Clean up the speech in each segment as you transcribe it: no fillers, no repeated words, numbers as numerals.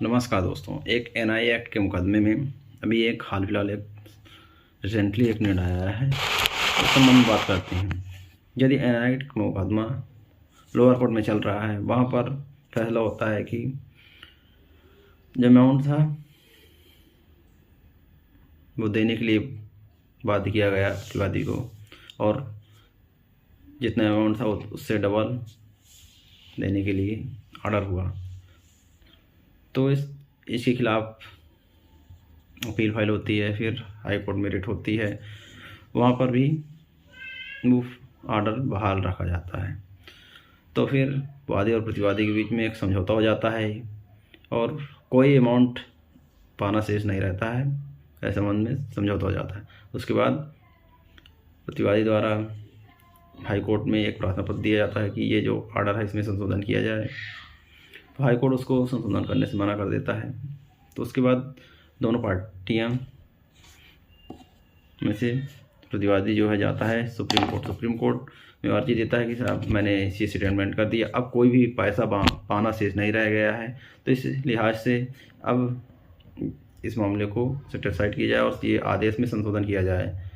नमस्कार दोस्तों। एक एनआई एक्ट के मुकदमे में अभी एक हाल फिलहाल एक रिसेंटली एक निर्णय आया है, उस संबंध में बात करते हैं। यदि एनआई एक्ट का मुकदमा लोअर कोर्ट में चल रहा है, वहाँ पर फैसला होता है कि जो अमाउंट था वो देने के लिए बाध्य किया गया प्रतिवादी को, और जितना अमाउंट था उससे डबल देने के लिए ऑर्डर हुआ, तो इसके खिलाफ अपील फाइल होती है। फिर हाई कोर्ट में रिट होती है, वहाँ पर भी वो ऑर्डर बहाल रखा जाता है। तो फिर वादी और प्रतिवादी के बीच में एक समझौता हो जाता है और कोई अमाउंट पाना शेष नहीं रहता है। ऐसे संबंध में समझौता हो जाता है। उसके बाद प्रतिवादी द्वारा हाई कोर्ट में एक प्रार्थना पत्र दिया जाता है कि ये जो ऑर्डर है इसमें संशोधन किया जाए। तो हाई कोर्ट उसको संशोधन करने से मना कर देता है। तो उसके बाद दोनों पार्टियां में से प्रतिवादी जो है जाता है सुप्रीम कोर्ट में अर्जी देता है कि साहब मैंने इसी सेटलमेंट कर दिया, अब कोई भी पैसा पाना शेष नहीं रह गया है, तो इस लिहाज से अब इस मामले को सेटिस्फाइड किया जाए और ये आदेश में संशोधन किया जाए।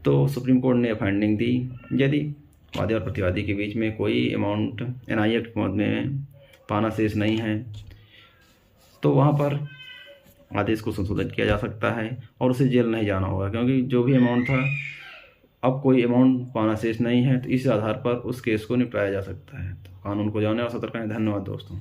तो सुप्रीम कोर्ट ने फाइंडिंग दी, यदि वादी और प्रतिवादी के बीच में कोई अमाउंट एनआई एक्ट के मुकदमे में पाना शेष नहीं है, तो वहाँ पर आदेश को संशोधित किया जा सकता है और उसे जेल नहीं जाना होगा, क्योंकि जो भी अमाउंट था अब कोई अमाउंट पाना शेष नहीं है, तो इस आधार पर उस केस को निपटाया जा सकता है। तो कानून को जाने और सतर्क रहें। धन्यवाद दोस्तों।